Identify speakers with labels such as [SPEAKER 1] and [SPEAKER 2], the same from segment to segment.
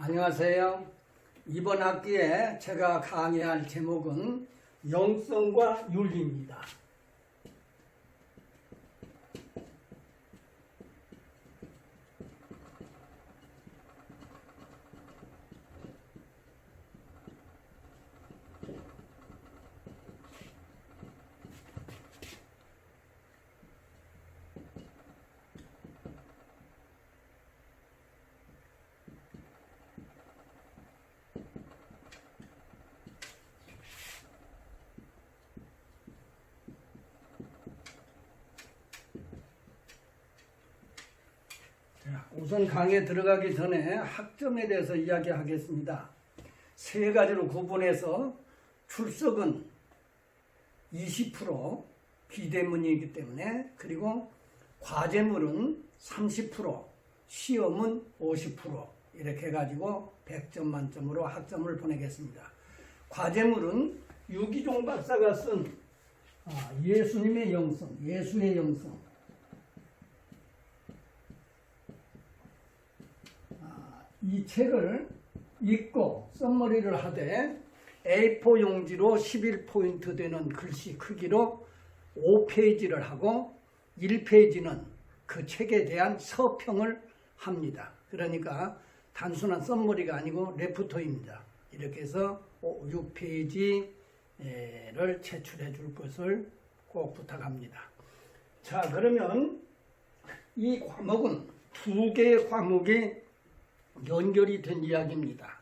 [SPEAKER 1] 안녕하세요. 이번 학기에 제가 강의할 제목은 영성과 윤리입니다. 우선 강의에 들어가기 전에 학점에 대해서 이야기하겠습니다. 세 가지로 구분해서 출석은 20% 비대면이기 때문에, 그리고 과제물은 30%, 시험은 50% 이렇게 해가지고 100점 만점으로 학점을 보내겠습니다. 과제물은 유기종 박사가 쓴 예수님의 영성, 예수의 영성, 이 책을 읽고 썸머리를 하되 A4 용지로 11포인트 되는 글씨 크기로 5페이지를 하고 1페이지는 그 책에 대한 서평을 합니다. 그러니까 단순한 썸머리가 아니고 레프터입니다. 이렇게 해서 6페이지를 제출해 줄 것을 꼭 부탁합니다. 자, 그러면 이 과목은 두 개의 과목이 연결이 된 이야기입니다.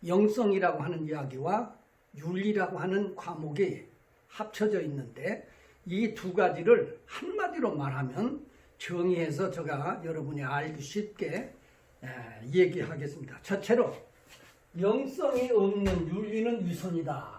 [SPEAKER 1] 영성이라고 하는 이야기와 윤리라고 하는 과목이 합쳐져 있는데, 이 두 가지를 한마디로 말하면 정의해서 제가 여러분이 알기 쉽게 얘기하겠습니다. 첫째로 영성이 없는 윤리는 위선이다.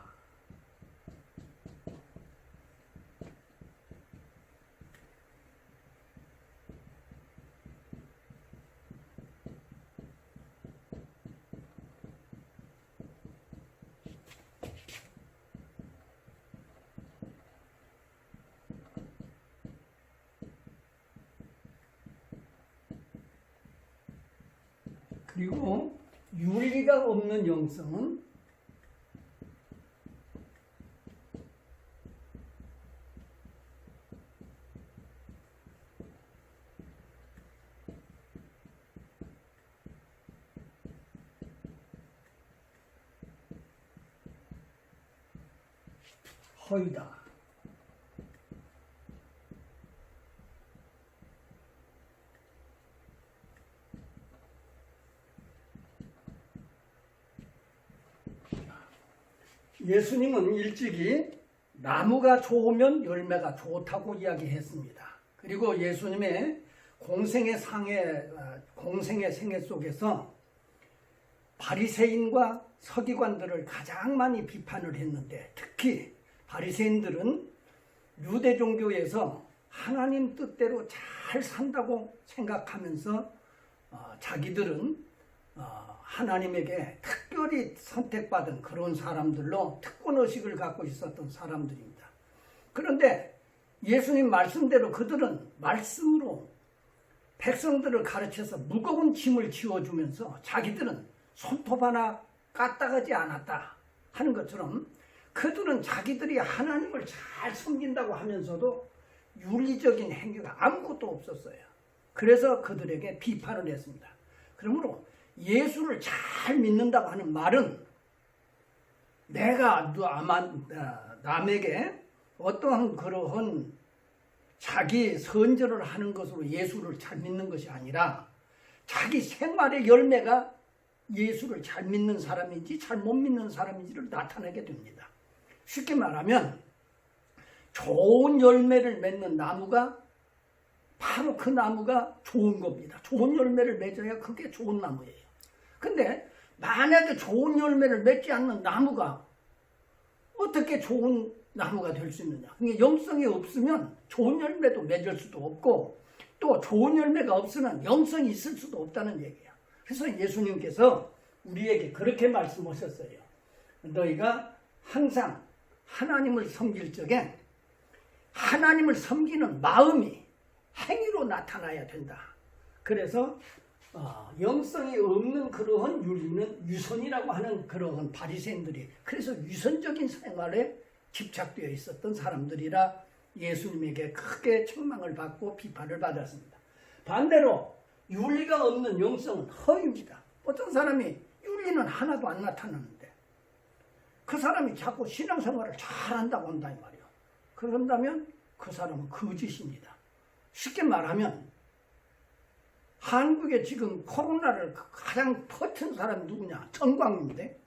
[SPEAKER 1] 그리고 윤리가 없는 영성은 허위다. 예수님은 일찍이 나무가 좋으면 열매가 좋다고 이야기했습니다. 그리고 예수님의 공생의 생애 속에서 바리새인과 서기관들을 가장 많이 비판을 했는데, 특히 바리새인들은 유대 종교에서 하나님 뜻대로 잘 산다고 생각하면서 자기들은 하나님에게 특별히 선택받은 그런 사람들로 특권의식을 갖고 있었던 사람들입니다. 그런데 예수님 말씀대로 그들은 말씀으로 백성들을 가르쳐서 무거운 짐을 지워주면서 자기들은 손톱 하나 까딱하지 않았다 하는 것처럼, 그들은 자기들이 하나님을 잘 섬긴다고 하면서도 윤리적인 행위가 아무것도 없었어요. 그래서 그들에게 비판을 했습니다. 그러므로 예수를 잘 믿는다고 하는 말은 내가 남에게 어떠한 그러한 자기 선전을 하는 것으로 예수를 잘 믿는 것이 아니라 자기 생활의 열매가 예수를 잘 믿는 사람인지 잘 못 믿는 사람인지를 나타내게 됩니다. 쉽게 말하면 좋은 열매를 맺는 나무가 바로 그 나무가 좋은 겁니다. 좋은 열매를 맺어야 그게 좋은 나무예요. 근데 만약에 좋은 열매를 맺지 않는 나무가 어떻게 좋은 나무가 될 수 있느냐? 그러니까 영성이 없으면 좋은 열매도 맺을 수도 없고, 또 좋은 열매가 없으면 영성이 있을 수도 없다는 얘기야. 그래서 예수님께서 우리에게 그렇게 말씀하셨어요. 너희가 항상 하나님을 섬길 적에 하나님을 섬기는 마음이 행위로 나타나야 된다. 그래서 영성이 없는 그러한 윤리는 유선이라고 하는 그러한 바리새인들이, 그래서 유선적인 생활에 집착되어 있었던 사람들이라 예수님에게 크게 책망을 받고 비판을 받았습니다. 반대로 윤리가 없는 영성은 허위입니다. 어떤 사람이 윤리는 하나도 안 나타나는데 그 사람이 자꾸 신앙생활을 잘한다고 한다 이 말이에요. 그런다면 그 사람은 거짓입니다. 쉽게 말하면 한국에 지금 코로나를 가장 퍼튼 사람이 누구냐? 정광훈인데,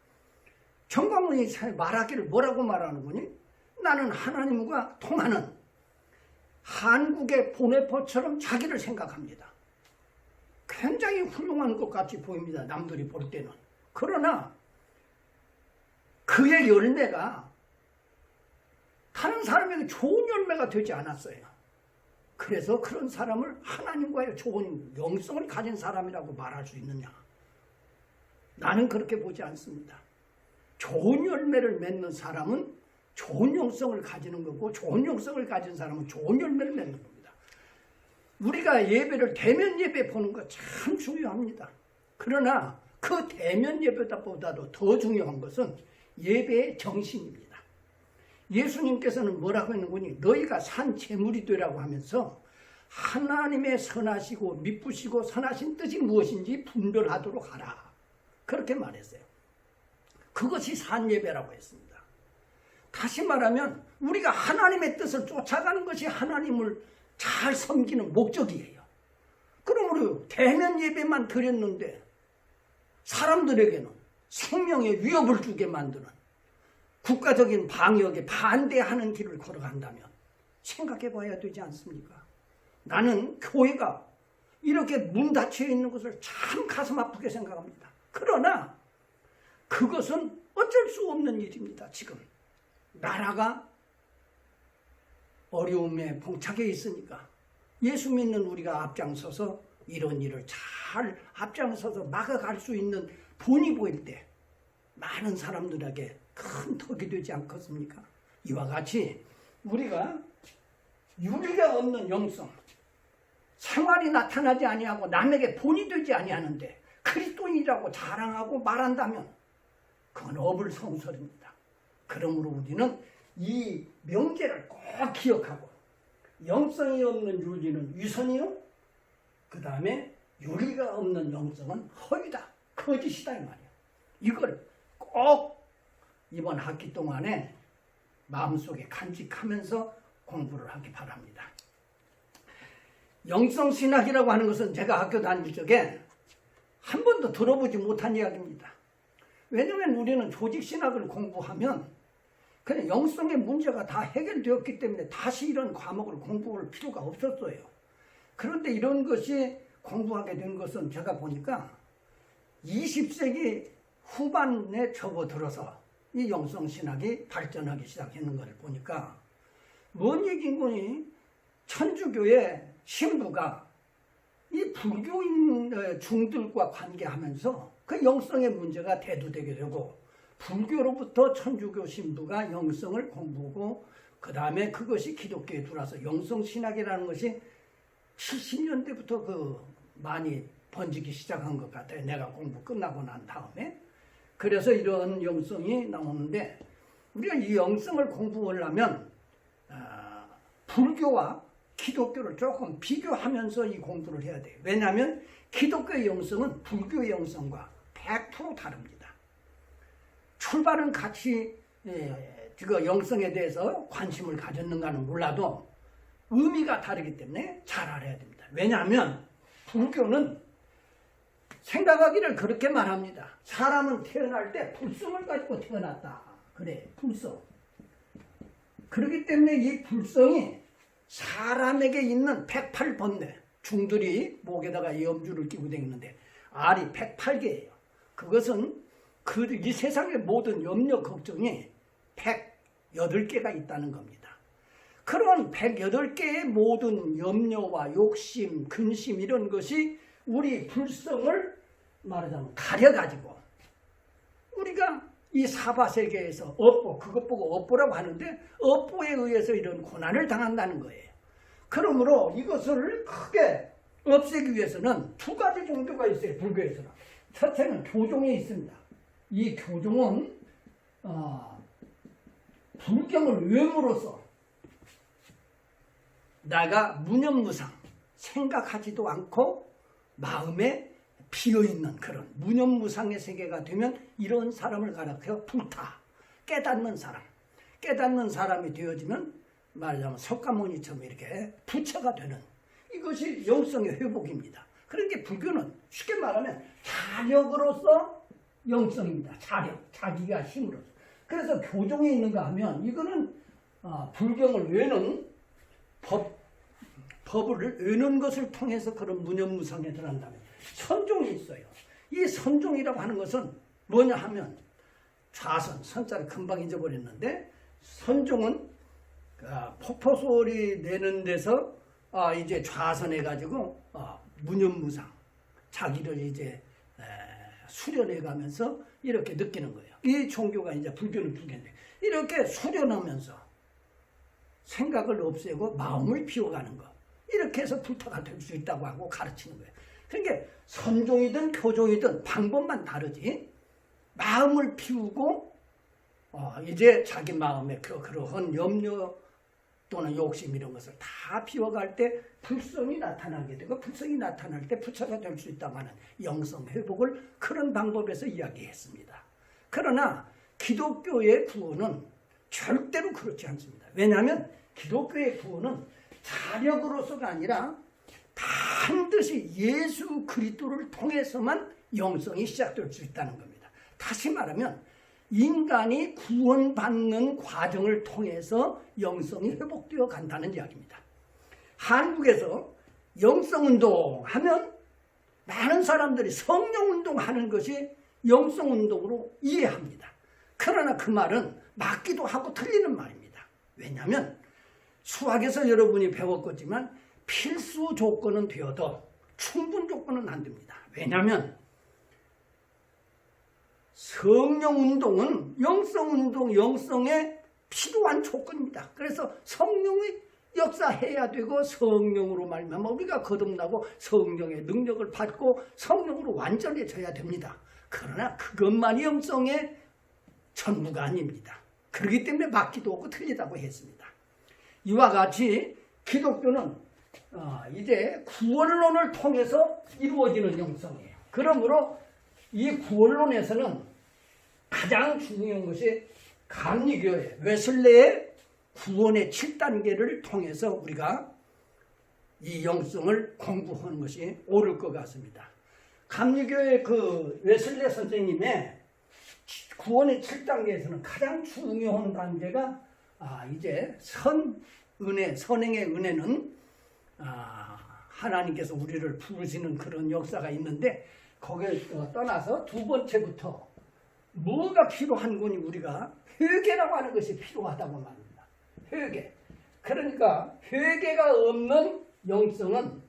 [SPEAKER 1] 정광훈이 말하기를 뭐라고 말하는 거니? 나는 하나님과 통하는 한국의 보네포처럼 자기를 생각합니다. 굉장히 훌륭한 것 같이 보입니다. 남들이 볼 때는. 그러나 그의 열매가 다른 사람에게 좋은 열매가 되지 않았어요. 그래서 그런 사람을 하나님과의 좋은 영성을 가진 사람이라고 말할 수 있느냐? 나는 그렇게 보지 않습니다. 좋은 열매를 맺는 사람은 좋은 영성을 가지는 거고, 좋은 영성을 가진 사람은 좋은 열매를 맺는 겁니다. 우리가 예배를 대면 예배 보는 거 참 중요합니다. 그러나 그 대면 예배보다도 더 중요한 것은 예배의 정신입니다. 예수님께서는 뭐라고 했는 거니? 너희가 산 제물이 되라고 하면서 하나님의 선하시고 미쁘시고 선하신 뜻이 무엇인지 분별하도록 하라. 그렇게 말했어요. 그것이 산 예배라고 했습니다. 다시 말하면 우리가 하나님의 뜻을 쫓아가는 것이 하나님을 잘 섬기는 목적이에요. 그러므로 대면 예배만 드렸는데 사람들에게는 생명에 위협을 주게 만드는 국가적인 방역에 반대하는 길을 걸어간다면 생각해 봐야 되지 않습니까? 나는 교회가 이렇게 문 닫혀 있는 것을 참 가슴 아프게 생각합니다. 그러나 그것은 어쩔 수 없는 일입니다. 지금 나라가 어려움에 봉착해 있으니까 예수 믿는 우리가 앞장서서 이런 일을 잘 앞장서서 막아갈 수 있는 본이 보일 때 많은 사람들에게 큰 덕이 되지 않겠습니까? 이와 같이 우리가 윤리가 없는 영성, 생활이 나타나지 아니하고 남에게 본이 되지 아니하는데 그리스도인이라고 자랑하고 말한다면 그건 어불성설입니다. 그러므로 우리는 이 명제를 꼭 기억하고, 영성이 없는 윤리는 위선이요, 그 다음에 윤리가 없는 영성은 허위다, 거짓이다 이 말이에요. 이걸 꼭 이번 학기 동안에 마음속에 간직하면서 공부를 하기 바랍니다. 영성신학이라고 하는 것은 제가 학교 다닐 적에 한 번도 들어보지 못한 이야기입니다. 왜냐하면 우리는 조직신학을 공부하면 그냥 영성의 문제가 다 해결되었기 때문에 다시 이런 과목을 공부할 필요가 없었어요. 그런데 이런 것이 공부하게 된 것은 제가 보니까 20세기 후반에 접어들어서 이 영성신학이 발전하기 시작했는 것을 보니까 뭔 얘기인 거니? 천주교의 신부가 이 불교인 중들과 관계하면서 그 영성의 문제가 대두되게 되고, 불교로부터 천주교 신부가 영성을 공부하고 그 다음에 그것이 기독교에 들어와서 영성신학이라는 것이 70년대부터 많이 번지기 시작한 것 같아요. 내가 공부 끝나고 난 다음에. 그래서 이런 영성이 나오는데, 우리가 이 영성을 공부하려면 불교와 기독교를 조금 비교하면서 이 공부를 해야 돼요. 왜냐하면 기독교의 영성은 불교의 영성과 100% 다릅니다. 출발은 같이 그 영성에 대해서 관심을 가졌는가는 몰라도 의미가 다르기 때문에 잘 알아야 됩니다. 왜냐하면 불교는 생각하기를 그렇게 말합니다. 사람은 태어날 때 불성을 가지고 태어났다. 그래, 불성. 그렇기 때문에 이 불성이 사람에게 있는 108번뇌, 중들이 목에다가 염주를 끼고 다니는데 알이 108개예요. 그것은 이 세상의 모든 염려, 걱정이 108개가 있다는 겁니다. 그런 108개의 모든 염려와 욕심, 근심 이런 것이 우리 불성을 말하자면 가려가지고 우리가 이 사바세계에서 업보, 그것 보고 업보라고 하는데 업보에 의해서 이런 고난을 당한다는 거예요. 그러므로 이것을 크게 없애기 위해서는 두 가지 종교가 있어요. 불교에서는. 첫째는 교종이 있습니다. 이 교종은 불경을 외모로서 나가 무념무상 생각하지도 않고 마음에 비어있는 그런 무념무상의 세계가 되면 이런 사람을 가리켜 불타 깨닫는 사람, 깨닫는 사람이 되어지면 말하자면 석가모니처럼 이렇게 부처가 되는 이것이 영성의 회복입니다. 그러니까 불교는 쉽게 말하면 자력으로서 영성입니다. 자력, 자기가 힘으로서. 그래서 교종에 있는가 하면 이거는 불경을 외는 법을 외는 것을 통해서 그런 무념무상에 들어간다면 선종이 있어요. 이 선종이라고 하는 것은 뭐냐 하면 좌선, 선자를 금방 잊어버렸는데 선종은 폭포소리 내는 데서 이제 좌선해가지고 무념무상 자기를 이제 수련해가면서 이렇게 느끼는 거예요. 이 종교가 이제 불교는 불교인데 이렇게 수련하면서 생각을 없애고 마음을 비워가는 것 이렇게 해서 불타가 될 수 있다고 하고 가르치는 거예요. 그러니까 선종이든 교종이든 방법만 다르지 마음을 비우고 이제 자기 마음에 그러한 염려 또는 욕심 이런 것을 다 비워갈 때 불성이 나타나게 되고 불성이 나타날 때 부처가 될 수 있다고 하는 영성 회복을 그런 방법에서 이야기했습니다. 그러나 기독교의 구원은 절대로 그렇지 않습니다. 왜냐하면 기독교의 구원은 자력으로서가 아니라 반드시 예수 그리스도를 통해서만 영성이 시작될 수 있다는 겁니다. 다시 말하면 인간이 구원받는 과정을 통해서 영성이 회복되어 간다는 이야기입니다. 한국에서 영성운동 하면 많은 사람들이 성령운동 하는 것이 영성운동으로 이해합니다. 그러나 그 말은 맞기도 하고 틀리는 말입니다. 왜냐하면 수학에서 여러분이 배웠겠지만 필수 조건은 되어도 충분 조건은 안 됩니다. 왜냐하면 성령운동은 영성운동, 영성에 필요한 조건입니다. 그래서 성령이 역사해야 되고 성령으로 말미암아 우리가 거듭나고 성령의 능력을 받고 성령으로 완전해져야 됩니다. 그러나 그것만이 영성의 전부가 아닙니다. 그렇기 때문에 맞기도 하고 틀리다고 했습니다. 이와 같이 기독교는 이제 구원론을 통해서 이루어지는 영성이에요. 그러므로 이 구원론에서는 가장 중요한 것이 감리교회 웨슬레의 구원의 7단계를 통해서 우리가 이 영성을 공부하는 것이 옳을 것 같습니다. 감리교회 그 웨슬레 선생님의 구원의 7단계에서는 가장 중요한 단계가 이제 선은혜, 선행의 은혜는 하나님께서 우리를 부르시는 그런 역사가 있는데 거기에 떠나서 두 번째부터 뭐가 필요한 거니 우리가 회개라고 하는 것이 필요하다고 말합니다. 회개. 그러니까 회개가 없는 영성은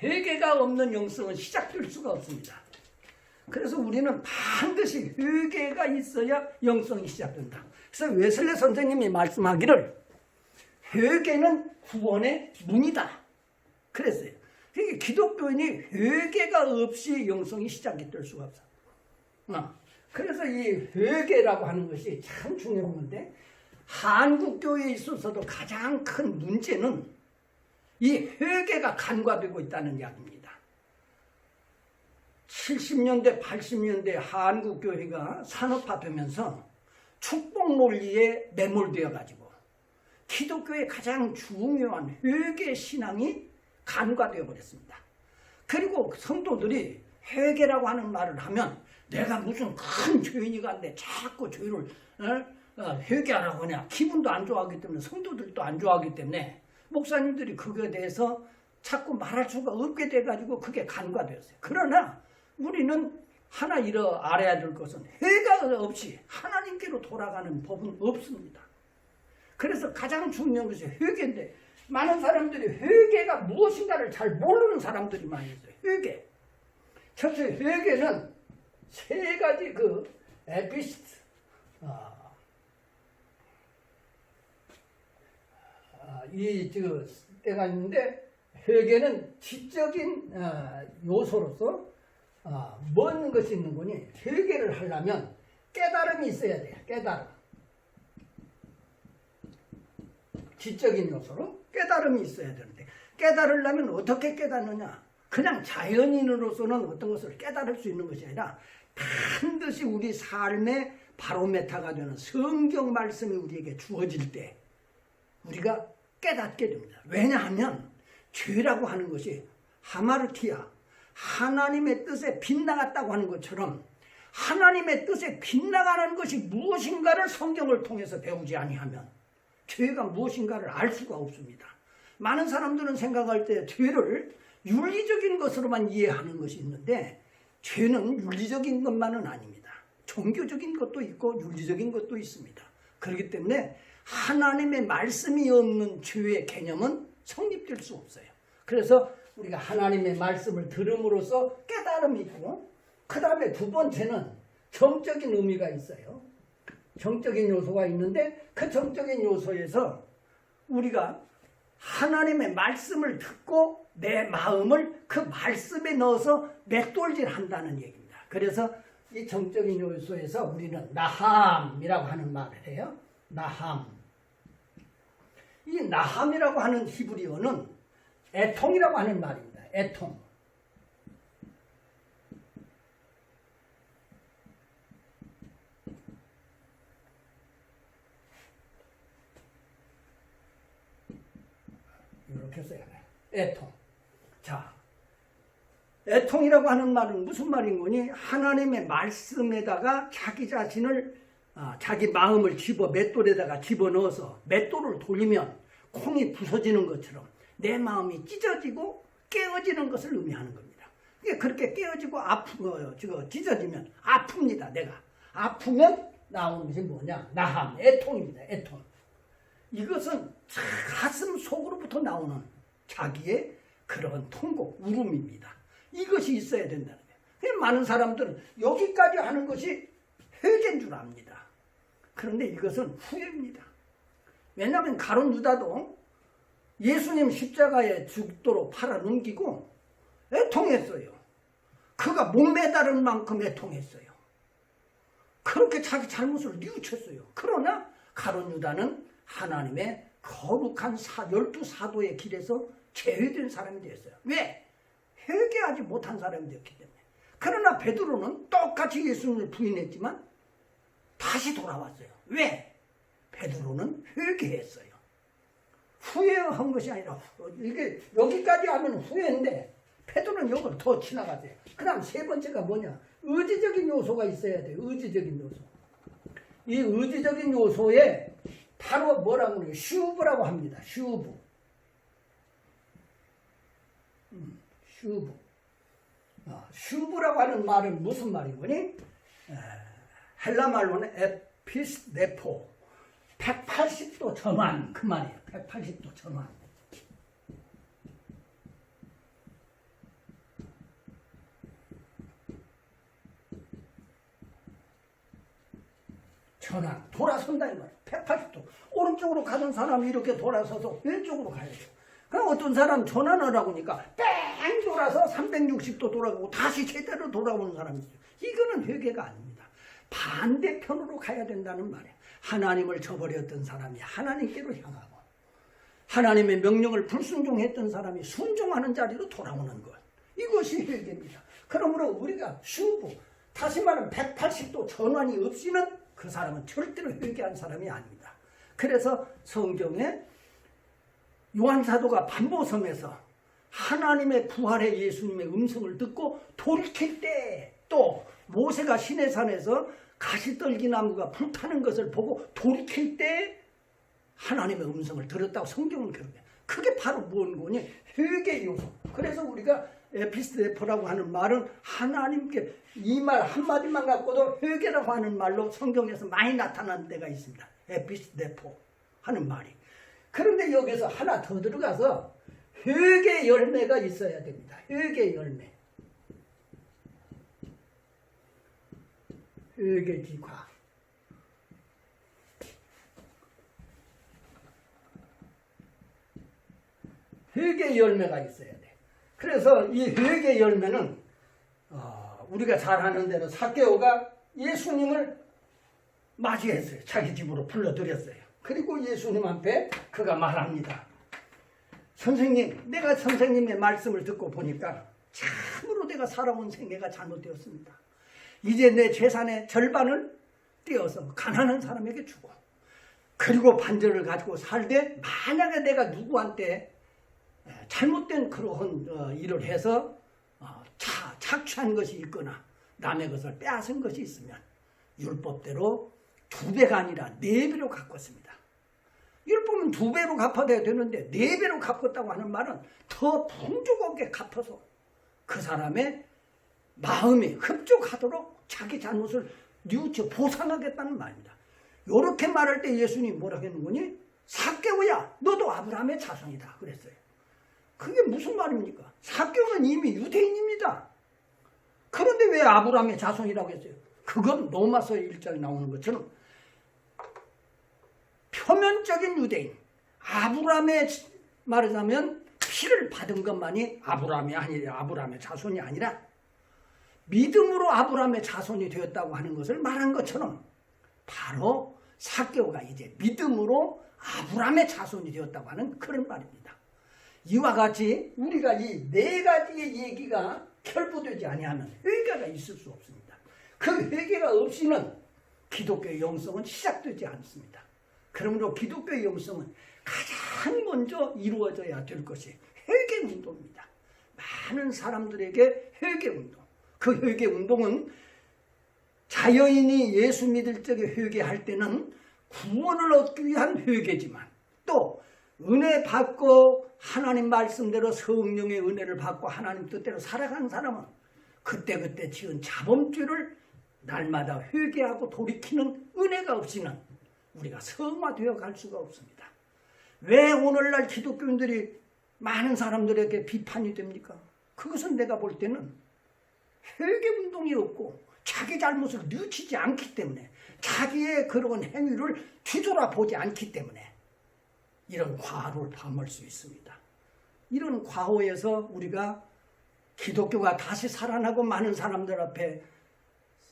[SPEAKER 1] 회개가 없는 영성은 시작될 수가 없습니다. 그래서 우리는 반드시 회개가 있어야 영성이 시작된다. 그래서 웨슬레 선생님이 말씀하기를 회개는 구원의 문이다. 그랬어요. 그러니까 기독교인이 회개가 없이 영성이 시작이 될 수가 없어. 그래서 이 회개라고 하는 것이 참 중요한 건데 한국교회에 있어서도 가장 큰 문제는 이 회개가 간과되고 있다는 이야기입니다. 70년대, 80년대 한국교회가 산업화되면서 축복 논리에 매몰되어 가지고 기독교의 가장 중요한 회개 신앙이 간과되어 버렸습니다. 그리고 성도들이 회개라고 하는 말을 하면 내가 무슨 큰 죄인이가 안돼 자꾸 죄를 회개하라고 하냐 기분도 안 좋아하기 때문에 성도들도 안 좋아하기 때문에 목사님들이 그거에 대해서 자꾸 말할 수가 없게 돼가지고 그게 간과되었어요. 그러나 우리는 하나 알아야 될 것은 회개가 없이 하나님께로 돌아가는 법은 없습니다. 그래서 가장 중요한 것이 회개인데 많은 사람들이 회개가 무엇인가를 잘 모르는 사람들이 많이 있어요. 회개. 첫째 회개는 세 가지 에피스트 때가 있는데 회개는 지적인 요소로서 뭔 것이 있는 거니? 회개를 하려면 깨달음이 있어야 돼요. 깨달음. 지적인 요소로 깨달음이 있어야 되는데 깨달으려면 어떻게 깨닫느냐? 그냥 자연인으로서는 어떤 것을 깨달을 수 있는 것이 아니라 반드시 우리 삶의 바로메타가 되는 성경 말씀이 우리에게 주어질 때 우리가 깨닫게 됩니다. 왜냐하면 죄라고 하는 것이 하마르티아, 하나님의 뜻에 빗나갔다고 하는 것처럼 하나님의 뜻에 빗나가는 것이 무엇인가를 성경을 통해서 배우지 아니하면 죄가 무엇인가를 알 수가 없습니다. 많은 사람들은 생각할 때 죄를 윤리적인 것으로만 이해하는 것이 있는데 죄는 윤리적인 것만은 아닙니다. 종교적인 것도 있고 윤리적인 것도 있습니다. 그렇기 때문에 하나님의 말씀이 없는 죄의 개념은 성립될 수 없어요. 그래서 우리가 하나님의 말씀을 들음으로써 깨달음이 있고 그 다음에 두 번째는 정적인 의미가 있어요. 정적인 요소가 있는데 그 정적인 요소에서 우리가 하나님의 말씀을 듣고 내 마음을 그 말씀에 넣어서 맷돌질한다는 얘기입니다. 그래서 이 정적인 요소에서 우리는 나함이라고 하는 말을 해요. 나함. 이 나함이라고 하는 히브리어는 애통이라고 하는 말입니다. 애통. 이렇게 써야 돼요. 애통. 자, 애통이라고 하는 말은 무슨 말인 거니? 하나님의 말씀에다가 자기 자신을 자기 마음을 맷돌에다가 집어넣어서 맷돌을 돌리면 콩이 부서지는 것처럼 내 마음이 찢어지고 깨어지는 것을 의미하는 겁니다. 이게 그렇게 깨어지고 찢어지면 아픕니다. 내가 아프면 나오는 것이 뭐냐? 나함, 애통입니다. 애통. 이것은 가슴 속으로부터 나오는 자기의 그런 통곡, 울음입니다. 이것이 있어야 된다는 거예요. 많은 사람들은 여기까지 하는 것이 회개인 줄 압니다. 그런데 이것은 후회입니다. 왜냐하면 가룟 유다도 예수님 십자가에 죽도록 팔아넘기고 애통했어요. 그가 목매다른 만큼 애통했어요. 그렇게 자기 잘못을 뉘우쳤어요. 그러나 가룟 유다는 하나님의 거룩한 12사도의 길에서 제외된 사람이 되었어요. 왜? 회개하지 못한 사람이 되었기 때문에. 그러나 베드로는 똑같이 예수님을 부인했지만 다시 돌아왔어요. 왜? 베드로는 회개했어요. 후회한 것이 아니라 이게 여기까지 하면 후회인데 베드로는 이걸 더 지나가세요. 그 다음 세 번째가 뭐냐? 의지적인 요소가 있어야 돼요. 의지적인 요소. 이 의지적인 요소에 바로 뭐라고 그래요? 슈브라고 합니다. 슈브. 슈브. 슈브라고 하는 말은 무슨 말이거니? 헬라 말로는 에피스네포. 180도 전환. 그 말이에요. 180도 전환. 전환. 돌아선다 이 말이에요. 180도. 오른쪽으로 가던 사람이 이렇게 돌아서서 왼쪽으로 가야 돼요. 그럼 어떤 사람 전환하라고 하니까 뺑 돌아서 360도 돌아가고 다시 제대로 돌아오는 사람이 있어요. 이거는 회개가 아닙니다. 반대편으로 가야 된다는 말이에요. 하나님을 저버렸던 사람이 하나님께로 향하고 하나님의 명령을 불순종했던 사람이 순종하는 자리로 돌아오는 것. 이것이 회개입니다. 그러므로 우리가 슈브, 다시 말하면 180도 전환이 없이는 그 사람은 절대로 회개한 사람이 아닙니다. 그래서 성경에 요한사도가 반보섬에서 하나님의 부활의 예수님의 음성을 듣고 돌이킬 때, 또 모세가 시내산에서 가시떨기나무가 불타는 것을 보고 돌이킬 때 하나님의 음성을 들었다고 성경은 기록해요. 그게 바로 뭔 거니? 회개 요소. 그래서 우리가 에피스데포라고 하는 말은 하나님께 이 말 한마디만 갖고도 회개라고 하는 말로 성경에서 많이 나타나는 때가 있습니다. 에피스데포 하는 말이. 그런데 여기서 하나 더 들어가서 회개 열매가 있어야 됩니다. 회개 열매. 회개지과. 회개 열매가 있어야 돼. 그래서 이 회개 열매는 우리가 잘 아는 대로 삭개오가 예수님을 맞이했어요. 자기 집으로 불러들였어요. 그리고 예수님 앞에 그가 말합니다. 선생님, 내가 선생님의 말씀을 듣고 보니까 참으로 내가 살아온 생애가 잘못되었습니다. 이제 내 재산의 절반을 떼어서 가난한 사람에게 주고, 그리고 반절을 가지고 살되 만약에 내가 누구한테 잘못된 그러한 일을 해서 착취한 것이 있거나 남의 것을 빼앗은 것이 있으면 율법대로 2배가 아니라 4배로 갚았습니다. 율법은 2배로 갚아야 되는데 4배로 갚았다고 하는 말은 더 풍족하게 갚아서 그 사람의 마음에 흡족하도록 자기 잘못을 뉘우쳐 보상하겠다는 말입니다. 이렇게 말할 때 예수님이 뭐라고 했는 거니? 삭개오야, 너도 아브라함의 자손이다 그랬어요. 그게 무슨 말입니까? 삭개오는 이미 유대인입니다. 그런데 왜 아브라함의 자손이라고 했어요? 그건 로마서 1장에 나오는 것처럼 표면적인 유대인, 아브라함의 말하자면 피를 받은 것만이 아브라함의 자손이 아니라 믿음으로 아브라함의 자손이 되었다고 하는 것을 말한 것처럼 바로 삭개오가 이제 믿음으로 아브라함의 자손이 되었다고 하는 그런 말입니다. 이와 같이 우리가 이 4가지의 얘기가 결부되지 아니하면 회개가 있을 수 없습니다. 그 회개가 없이는 기독교의 영성은 시작되지 않습니다. 그러므로 기독교의 영성은 가장 먼저 이루어져야 될 것이 회개운동입니다. 많은 사람들에게 회개운동, 그 회개운동은 자연인이 예수 믿을 적에 회개할 때는 구원을 얻기 위한 회개지만 또 은혜 받고 하나님 말씀대로 성령의 은혜를 받고 하나님 뜻대로 살아간 사람은 그때그때 지은 자범죄를 날마다 회개하고 돌이키는 은혜가 없이는 우리가 성화되어 갈 수가 없습니다. 왜 오늘날 기독교인들이 많은 사람들에게 비판이 됩니까? 그것은 내가 볼 때는 회개운동이 없고 자기 잘못을 뉘우치지 않기 때문에 자기의 그런 행위를 뒤돌아보지 않기 때문에 이런 과오를 범할 수 있습니다. 이런 과오에서 우리가 기독교가 다시 살아나고 많은 사람들 앞에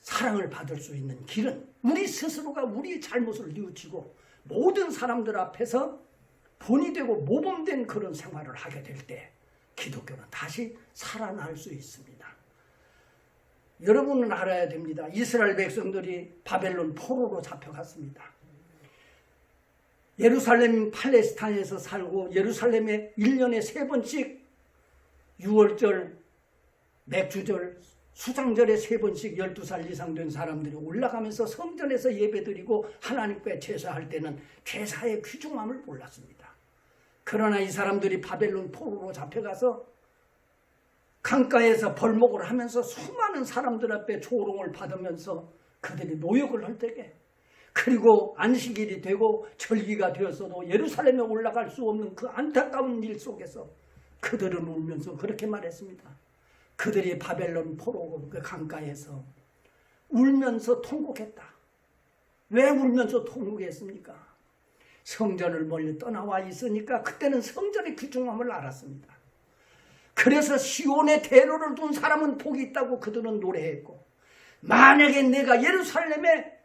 [SPEAKER 1] 사랑을 받을 수 있는 길은 우리 스스로가 우리의 잘못을 뉘우치고 모든 사람들 앞에서 본이 되고 모범된 그런 생활을 하게 될 때 기독교는 다시 살아날 수 있습니다. 여러분은 알아야 됩니다. 이스라엘 백성들이 바벨론 포로로 잡혀갔습니다. 예루살렘 팔레스타인에서 살고 예루살렘에 1년에 3번씩 6월절, 맥주절, 수장절에 3번씩 12살 이상 된 사람들이 올라가면서 성전에서 예배드리고 하나님께 제사할 때는 제사의 귀중함을 몰랐습니다. 그러나 이 사람들이 바벨론 포로로 잡혀가서 강가에서 벌목을 하면서 수많은 사람들 앞에 조롱을 받으면서 그들이 노역을 할 때에 그리고 안식일이 되고 절기가 되었어도 예루살렘에 올라갈 수 없는 그 안타까운 일 속에서 그들은 울면서 그렇게 말했습니다. 그들이 바벨론 포로 그 강가에서 울면서 통곡했다. 왜 울면서 통곡했습니까? 성전을 멀리 떠나와 있으니까 그때는 성전의 귀중함을 알았습니다. 그래서 시온에 대로를 둔 사람은 복이 있다고 그들은 노래했고 만약에 내가 예루살렘에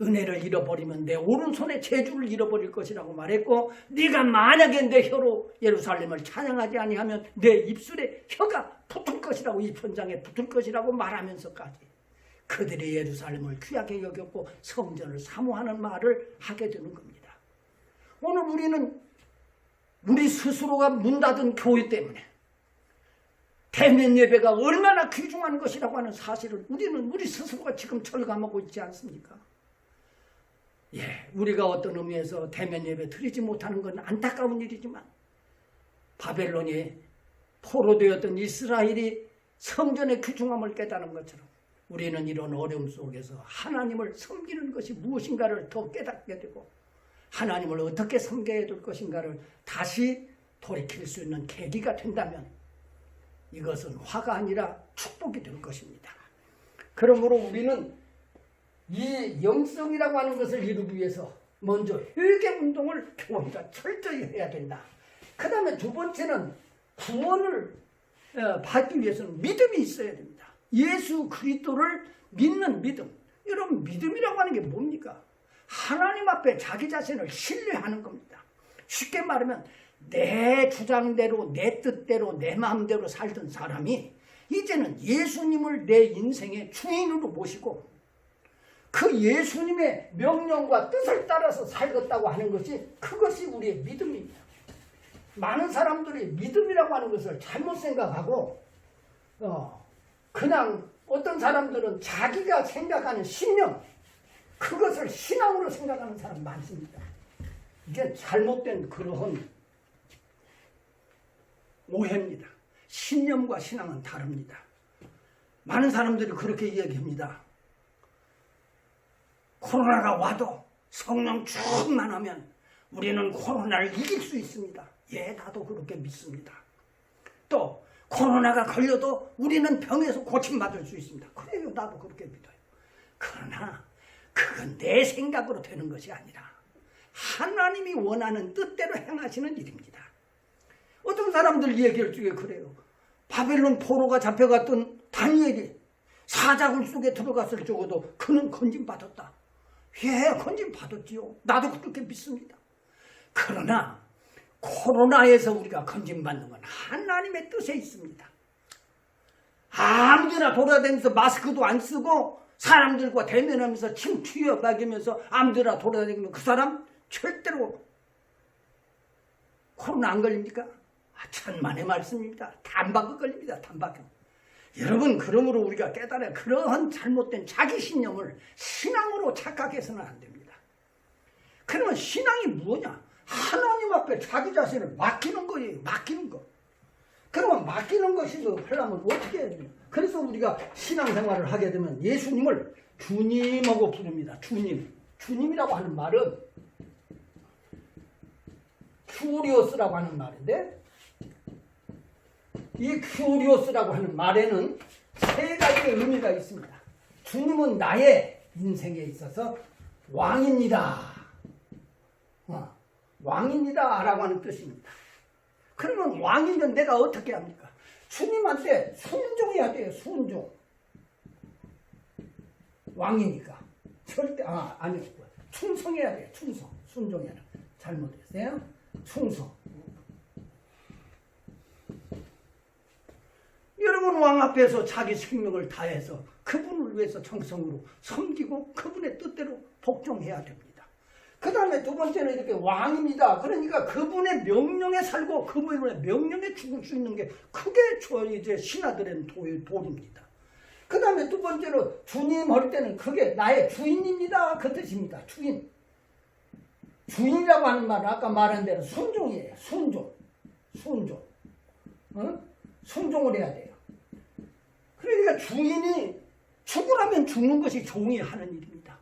[SPEAKER 1] 은혜를 잃어버리면 내 오른손에 재주를 잃어버릴 것이라고 말했고 네가 만약에 내 혀로 예루살렘을 찬양하지 아니하면 내 입술에 혀가 붙을 것이라고 입천장에 붙을 것이라고 말하면서까지 그들이 예루살렘을 귀하게 여겼고 성전을 사모하는 말을 하게 되는 겁니다. 오늘 우리는 우리 스스로가 문 닫은 교회 때문에 대면 예배가 얼마나 귀중한 것이라고 하는 사실을 우리는 우리 스스로가 지금 절감하고 있지 않습니까? 우리가 어떤 의미에서 대면 예배 드리지 못하는 건 안타까운 일이지만 바벨론이 포로되었던 이스라엘이 성전의 귀중함을 깨달은 것처럼 우리는 이런 어려움 속에서 하나님을 섬기는 것이 무엇인가를 더 깨닫게 되고 하나님을 어떻게 섬겨야 될 것인가를 다시 돌이킬 수 있는 계기가 된다면 이것은 화가 아니라 축복이 될 것입니다. 그러므로 우리는 이 영성이라고 하는 것을 이루기 위해서 먼저 회개운동을 교회가 철저히 해야 된다. 그 다음에 두 번째는 구원을 받기 위해서는 믿음이 있어야 됩니다. 예수 그리스도를 믿는 믿음. 여러분, 믿음이라고 하는 게 뭡니까? 하나님 앞에 자기 자신을 신뢰하는 겁니다. 쉽게 말하면 내 주장대로, 내 뜻대로, 내 마음대로 살던 사람이 이제는 예수님을 내 인생의 주인으로 모시고 그 예수님의 명령과 뜻을 따라서 살겠다고 하는 것이, 그것이 우리의 믿음입니다. 많은 사람들이 믿음이라고 하는 것을 잘못 생각하고 그냥 어떤 사람들은 자기가 생각하는 신념, 그것을 신앙으로 생각하는 사람 많습니다. 이게 잘못된 그러한 오해입니다. 신념과 신앙은 다릅니다. 많은 사람들이 그렇게 이야기합니다. 코로나가 와도 성령 충만하면 우리는 코로나를 이길 수 있습니다. 예, 나도 그렇게 믿습니다. 또 코로나가 걸려도 우리는 병에서 고침받을 수 있습니다. 그래요, 나도 그렇게 믿어요. 그러나 그건 내 생각으로 되는 것이 아니라 하나님이 원하는 뜻대로 행하시는 일입니다. 어떤 사람들 얘기를 중에 그래요. 바벨론 포로가 잡혀갔던 다니엘이 사자굴 속에 들어갔을 적에도 그는 건진받았다. 예, 건진받았지요. 나도 그렇게 믿습니다. 그러나 코로나에서 우리가 건진받는 건 하나님의 뜻에 있습니다. 아무데나 돌아다니면서 마스크도 안 쓰고 사람들과 대면하면서 침 튀어박이면서 아무데나 돌아다니면 그 사람 절대로 코로나 안 걸립니까? 천만의 말씀입니다. 단박에 걸립니다. 단박에. 여러분, 그러므로 우리가 깨달아야 그러한 잘못된 자기 신념을 신앙으로 착각해서는 안 됩니다. 그러면 신앙이 뭐냐? 하나님 앞에 자기 자신을 맡기는 거예요. 맡기는 거. 그러면 맡기는 것이 하려면 어떻게 해야 돼요? 그래서 우리가 신앙생활을 하게 되면 예수님을 주님하고 부릅니다. 주님. 주님이라고 하는 말은 큐리오스라고 하는 말인데, 이 큐리오스라고 하는 말에는 세 가지의 의미가 있습니다. 주님은 나의 인생에 있어서 왕입니다. 왕입니다 라고 하는 뜻입니다. 그러면 왕이면 내가 어떻게 합니까? 주님한테 순종해야 돼요. 순종. 왕이니까 절대 아니요, 충성해야 돼요. 충성. 순종해야 돼요. 잘못했어요. 충성. 여러분, 왕 앞에서 자기 생명을 다해서 그분을 위해서 정성으로 섬기고 그분의 뜻대로 복종해야 됩니다. 그 다음에 두 번째는 이렇게 왕입니다. 그러니까 그분의 명령에 살고 그분의 명령에 죽을 수 있는 게 그게 이제 신하들의 도리입니다. 그 다음에 두 번째로 주님 할 때는 그게 나의 주인입니다. 그 뜻입니다. 주인. 주인이라고 하는 말은 아까 말한 대로 순종이에요. 순종. 순종. 순종을 해야 돼요. 그러니까 주인이 죽으라면 죽는 것이 종이 하는 일입니다.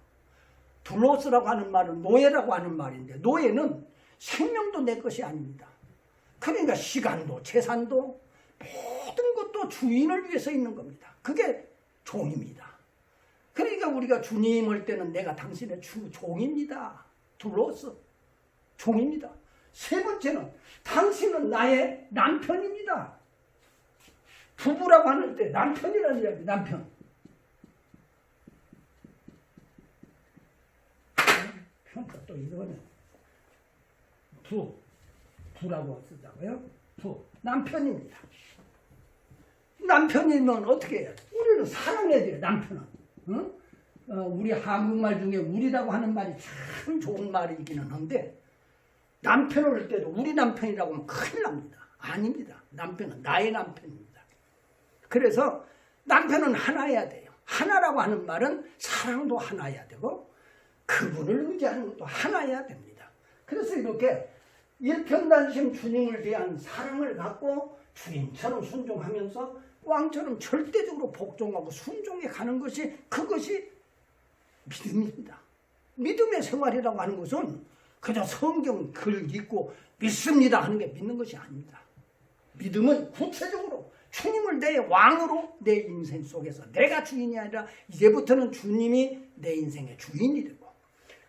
[SPEAKER 1] 둘로스라고 하는 말은 노예라고 하는 말인데, 노예는 생명도 내 것이 아닙니다. 그러니까 시간도 재산도 모든 것도 주인을 위해서 있는 겁니다. 그게 종입니다. 그러니까 우리가 주님 할 때는 내가 당신의 종입니다. 둘로스. 종입니다. 세 번째는 당신은 나의 남편입니다. 부부라고 하는 때 남편이라는 이야기, 남편. 평가 또 이거는 부라고 쓰자고요. 남편입니다. 남편이면 어떻게 해야 돼? 우리는 사랑해야 돼요. 남편은. 우리 한국말 중에 우리라고 하는 말이 참 좋은 말이기는 한데, 남편을 할 때도 우리 남편이라고 하면 큰일 납니다. 아닙니다. 남편은 나의 남편입니다. 그래서 남편은 하나여야 돼요. 하나라고 하는 말은 사랑도 하나여야 되고 그분을 의지하는 것도 하나여야 됩니다. 그래서 이렇게 일편단심 주님을 대한 사랑을 갖고 주인처럼 순종하면서 왕처럼 절대적으로 복종하고 순종해 가는 것이, 그것이 믿음입니다. 믿음의 생활이라고 하는 것은 그저 성경 글 읽고 믿습니다 하는 게 믿는 것이 아닙니다. 믿음은 구체적으로 주님을 내 왕으로 내 인생 속에서, 내가 주인이 아니라 이제부터는 주님이 내 인생의 주인이 되고,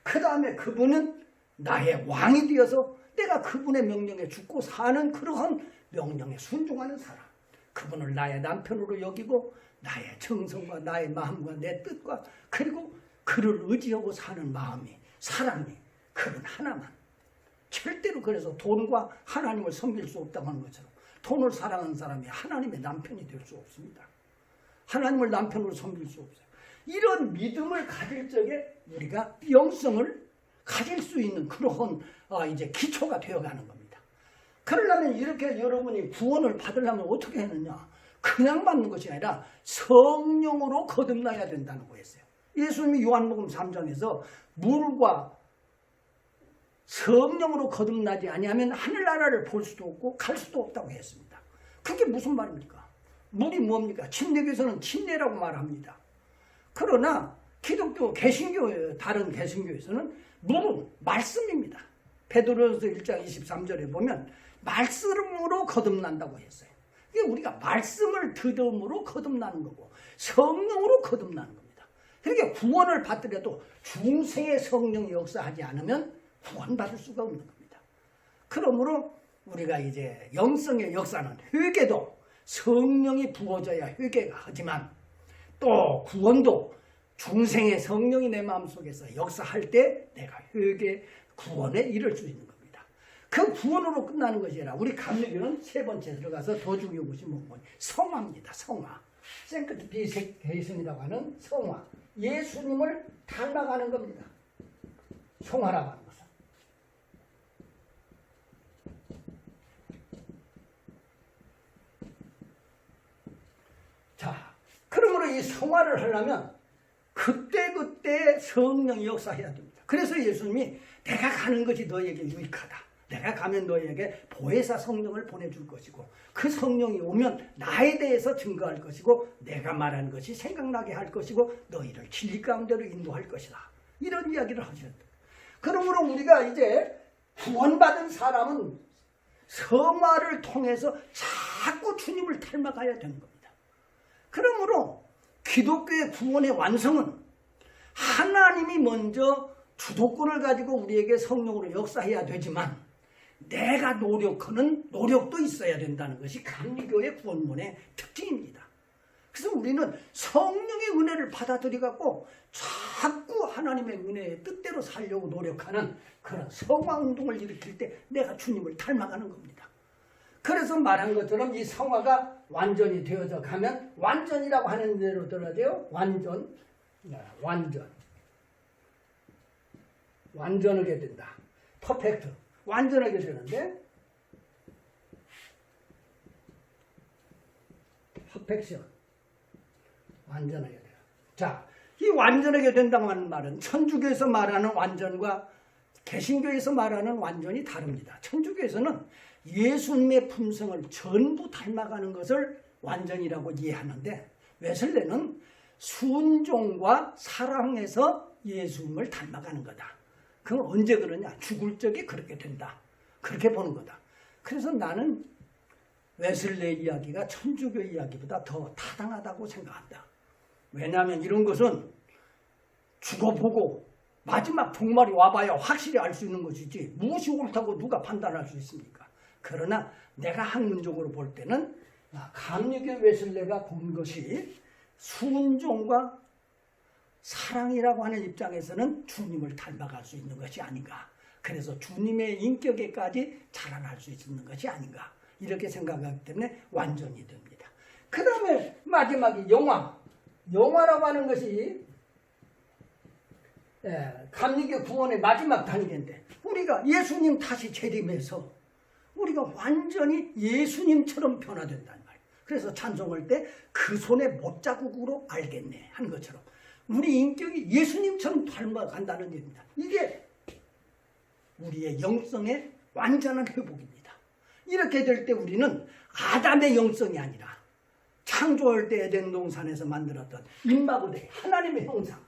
[SPEAKER 1] 그 다음에 그분은 나의 왕이 되어서 내가 그분의 명령에 죽고 사는 그러한 명령에 순종하는 사람, 그분을 나의 남편으로 여기고 나의 정성과 나의 마음과 내 뜻과 그리고 그를 의지하고 사는 마음이, 사랑이 그분 하나만. 절대로 그래서 돈과 하나님을 섬길 수 없다고 하는 것처럼 돈을 사랑하는 사람이 하나님의 남편이 될 수 없습니다. 하나님을 남편으로 섬길 수 없어요. 이런 믿음을 가질 적에 우리가 영성을 가질 수 있는 그런 이제 기초가 되어가는 겁니다. 그러려면 이렇게 여러분이 구원을 받으려면 어떻게 했느냐? 그냥 받는 것이 아니라 성령으로 거듭나야 된다고 했어요. 예수님이 요한복음 3장에서 물과 성령으로 거듭나지 아니하면 하늘나라를 볼 수도 없고 갈 수도 없다고 했습니다. 그게 무슨 말입니까? 물이 뭡니까? 침례교에서는 침례라고 말합니다. 그러나 기독교 개신교, 다른 개신교에서는 물은 말씀입니다. 베드로전서 1장 23절에 보면 말씀으로 거듭난다고 했어요. 이게 우리가 말씀을 들음으로 거듭나는 거고 성령으로 거듭나는 겁니다. 그러니까 구원을 받더라도 중생의 성령이 역사하지 않으면 구원받을 수가 없는 겁니다. 그러므로 우리가 이제 영성의 역사는 회개도 성령이 부어져야 회개가 하지만 또 구원도 중생의 성령이 내 마음속에서 역사할 때 내가 회개 구원에 이를 수 있는 겁니다. 그 구원으로 끝나는 것이 아니라 우리 감리교는 세 번째 들어가서 더 중요한 것이 뭐냐? 성화입니다. 성화. 생크티피케이션이라고 하는 성화. 예수님을 닮아가는 겁니다. 성화라고 하는 것은. 자, 그러므로 이 성화를 하려면 그때그때 성령이 역사해야 됩니다. 그래서 예수님이 내가 가는 것이 너에게 유익하다. 내가 가면 너에게 보혜사 성령을 보내줄 것이고 그 성령이 오면 나에 대해서 증거할 것이고 내가 말하는 것이 생각나게 할 것이고 너희를 진리 가운데로 인도할 것이다. 이런 이야기를 하셨다. 그러므로 우리가 이제 구원받은 사람은 성화를 통해서 자꾸 주님을 닮아가야 되는 겁니다. 그러므로 기독교의 구원의 완성은 하나님이 먼저 주도권을 가지고 우리에게 성령으로 역사해야 되지만 내가 노력하는 노력도 있어야 된다는 것이 감리교의 구원론의 특징입니다. 그래서 우리는 성령의 은혜를 받아들여갖고 자꾸 하나님의 은혜의 뜻대로 살려고 노력하는 그런 성화운동을 일으킬 때 내가 주님을 닮아가는 겁니다. 그래서 말한 것처럼 이 성화가 완전히 되어져 가면 완전이라고 하는 대로 들어야 돼요. 완전하게 된다. 퍼펙트. 완전하게 되는데 퍼펙션. 완전하게 돼요. 자, 이 완전하게 된다고 하는 말은 천주교에서 말하는 완전과 개신교에서 말하는 완전이 다릅니다. 천주교에서는 예수님의 품성을 전부 닮아가는 것을 완전이라고 이해하는데 웨슬레는 순종과 사랑에서 예수님을 닮아가는 거다. 그건 언제 그러냐? 죽을 적에 그렇게 된다. 그렇게 보는 거다. 그래서 나는 웨슬레 이야기가 천주교 이야기보다 더 타당하다고 생각한다. 왜냐하면 이런 것은 죽어보고 마지막 종말이 와봐야 확실히 알 수 있는 것이지 무엇이 옳다고 누가 판단할 수 있습니까? 그러나 내가 학문적으로 볼 때는 감리교 웨슬레가 본 것이 순종과 사랑이라고 하는 입장에서는 주님을 닮아갈 수 있는 것이 아닌가. 그래서 주님의 인격에까지 자라날 수 있는 것이 아닌가. 이렇게 생각하기 때문에 완전히 됩니다. 그 다음에 마지막이 영화. 영화라고 하는 것이 감리교 구원의 마지막 단계인데 우리가 예수님 다시 재림해서 우리가 완전히 예수님처럼 변화된다는 말이에요. 그래서 찬송할 때 그 손의 못자국으로 알겠네 한 것처럼 우리 인격이 예수님처럼 닮아간다는 얘기입니다. 이게 우리의 영성의 완전한 회복입니다. 이렇게 될 때 우리는 아담의 영성이 아니라 창조할 때 에덴 동산에서 만들었던 임마고대 하나님의 형상,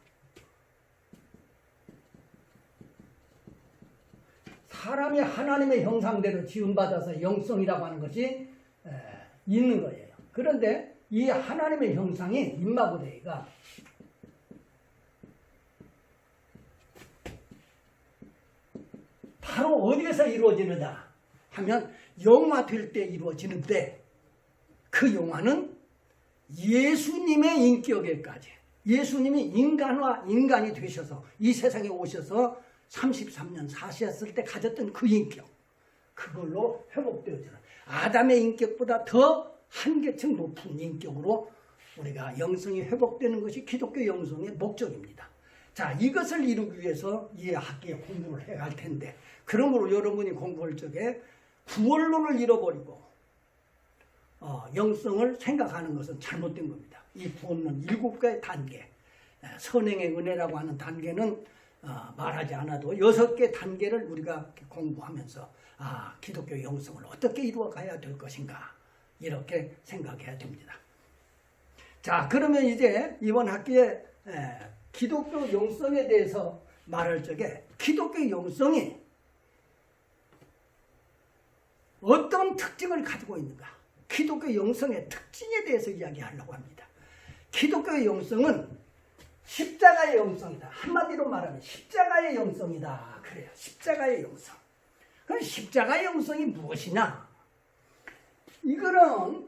[SPEAKER 1] 사람이 하나님의 형상대로 지음받아서 영성이라고 하는 것이 있는 거예요. 그런데 이 하나님의 형상이 임마고대가 바로 어디에서 이루어지느냐 하면 영화 될 때 이루어지는데 그 영화는 예수님의 인격에까지 예수님이 인간이 되셔서 이 세상에 오셔서 33년 사셨을 때 가졌던 그 인격 그걸로 회복되어지는 아담의 인격보다 더 한계층 높은 인격으로 우리가 영성이 회복되는 것이 기독교 영성의 목적입니다. 자, 이것을 이루기 위해서 이 학기에 공부를 해야 할 텐데 그러므로 여러분이 공부할 적에 구원론을 잃어버리고 영성을 생각하는 것은 잘못된 겁니다. 이 구원론 7가지 단계 선행의 은혜라고 하는 단계는 말하지 않아도 6개 단계를 우리가 공부하면서 기독교 영성을 어떻게 이루어가야 될 것인가 이렇게 생각해야 됩니다. 자, 그러면 이제 이번 학기에 기독교 영성에 대해서 말할 적에 기독교 영성이 어떤 특징을 가지고 있는가 기독교 영성의 특징에 대해서 이야기하려고 합니다. 기독교의 영성은 십자가의 영성이다. 한마디로 말하면 십자가의 영성이다. 그래요. 십자가의 영성. 그럼 십자가의 영성이 무엇이냐? 이거는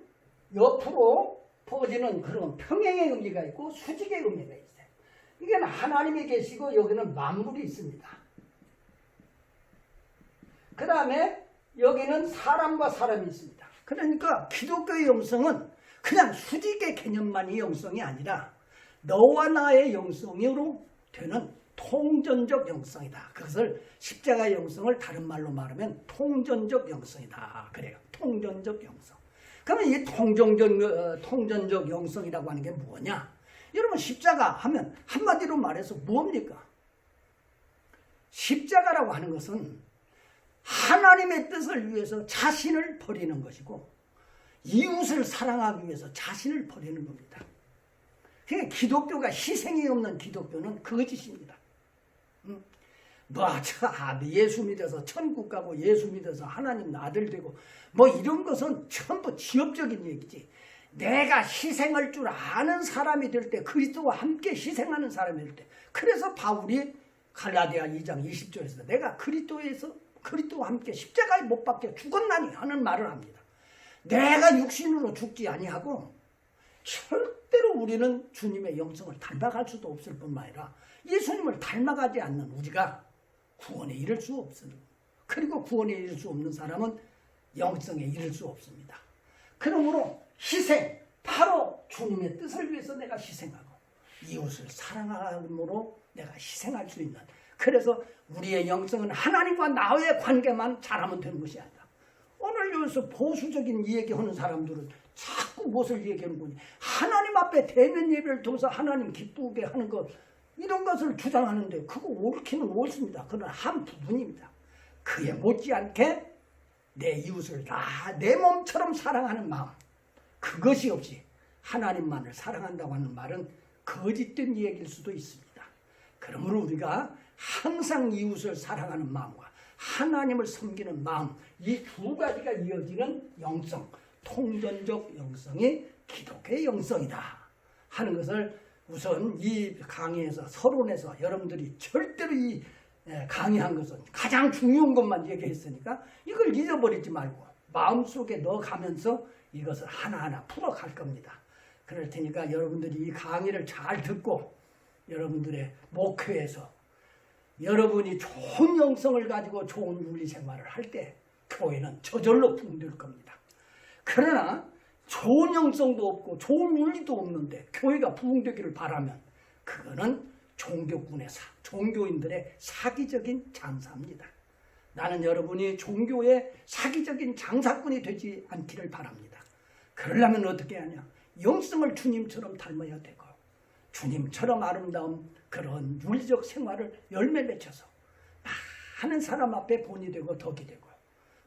[SPEAKER 1] 옆으로 퍼지는 그런 평행의 의미가 있고 수직의 의미가 있어요. 이게 하나님이 계시고 여기는 만물이 있습니다. 그 다음에 여기는 사람과 사람이 있습니다. 그러니까 기독교의 영성은 그냥 수직의 개념만이 영성이 아니라 너와 나의 영성으로 되는 통전적 영성이다. 그것을 십자가의 영성을 다른 말로 말하면 통전적 영성이다. 그래요. 통전적 영성. 그러면 이 통전적 영성이라고 하는 게 뭐냐? 여러분 십자가 하면 한마디로 말해서 뭡니까? 십자가라고 하는 것은 하나님의 뜻을 위해서 자신을 버리는 것이고 이웃을 사랑하기 위해서 자신을 버리는 겁니다. 그러니까 기독교가 희생이 없는 기독교는 거짓입니다. 예수 믿어서 천국 가고 예수 믿어서 하나님 아들 되고 이런 것은 전부 지엽적인 얘기지. 내가 희생할 줄 아는 사람이 될 때 그리스도와 함께 희생하는 사람이 될 때 그래서 바울이 갈라디아 2장 20절에서 내가 그리스도와 함께 십자가에 못 박혀 죽었나니 하는 말을 합니다. 내가 육신으로 죽지 아니하고 절대로 우리는 주님의 영성을 닮아갈 수도 없을 뿐만 아니라 예수님을 닮아가지 않는 우리가 구원에 이를 수 없습니다. 그리고 구원에 이를 수 없는 사람은 영성에 이를 수 없습니다. 그러므로 희생, 바로 주님의 뜻을 위해서 내가 희생하고 이웃을 사랑함으로 내가 희생할 수 있는 그래서 우리의 영성은 하나님과 나의 관계만 잘하면 되는 것이 아니다. 오늘 여기서 보수적인 얘기하는 사람들은 자꾸 무엇을 얘기하는 거니? 하나님 앞에 대면 예배를 통해서 하나님 기쁘게 하는 것 이런 것을 주장하는데 그거 옳기는 옳습니다. 그러나 한 부분입니다. 그에 못지않게 내 이웃을 다 내 몸처럼 사랑하는 마음 그것이 없이 하나님만을 사랑한다고 하는 말은 거짓된 얘기일 수도 있습니다. 그러므로 우리가 항상 이웃을 사랑하는 마음과 하나님을 섬기는 마음 이 두 가지가 이어지는 영성 통전적 영성이 기독교의 영성이다 하는 것을 우선 이 강의에서 서론에서 여러분들이 절대로 이 강의한 것은 가장 중요한 것만 얘기했으니까 이걸 잊어버리지 말고 마음속에 넣어가면서 이것을 하나하나 풀어갈 겁니다. 그럴 테니까 여러분들이 이 강의를 잘 듣고 여러분들의 목회에서 여러분이 좋은 영성을 가지고 좋은 윤리 생활을 할 때 교회는 저절로 붕될 겁니다. 그러나 좋은 영성도 없고 좋은 윤리도 없는데 교회가 부흥되기를 바라면 그거는 종교인들의 사기적인 장사입니다. 나는 여러분이 종교의 사기적인 장사꾼이 되지 않기를 바랍니다. 그러려면 어떻게 하냐? 영성을 주님처럼 닮아야 되고 주님처럼 아름다운 그런 윤리적 생활을 열매 맺혀서 많은 사람 앞에 본이 되고 덕이 되고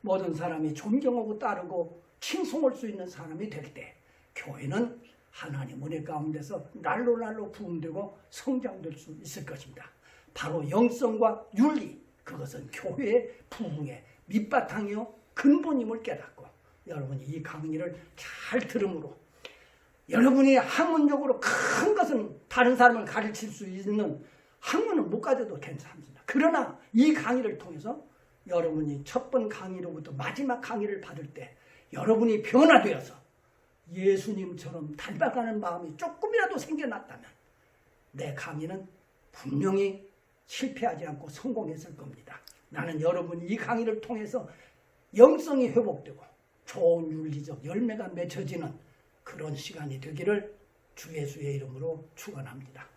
[SPEAKER 1] 모든 사람이 존경하고 따르고 칭송할 수 있는 사람이 될 때 교회는 하나님 은혜 가운데서 날로 부흥되고 성장될 수 있을 것입니다. 바로 영성과 윤리 그것은 교회의 부흥의 밑바탕이요 근본임을 깨닫고 여러분이 이 강의를 잘 들음으로 여러분이 학문적으로 큰 것은 다른 사람을 가르칠 수 있는 학문은 못 가져도 괜찮습니다. 그러나 이 강의를 통해서 여러분이 첫 번 강의로부터 마지막 강의를 받을 때 여러분이 변화되어서 예수님처럼 닮아가는 마음이 조금이라도 생겨났다면 내 강의는 분명히 실패하지 않고 성공했을 겁니다. 나는 여러분이 이 강의를 통해서 영성이 회복되고 좋은 윤리적 열매가 맺혀지는 그런 시간이 되기를 주 예수의 이름으로 축원합니다.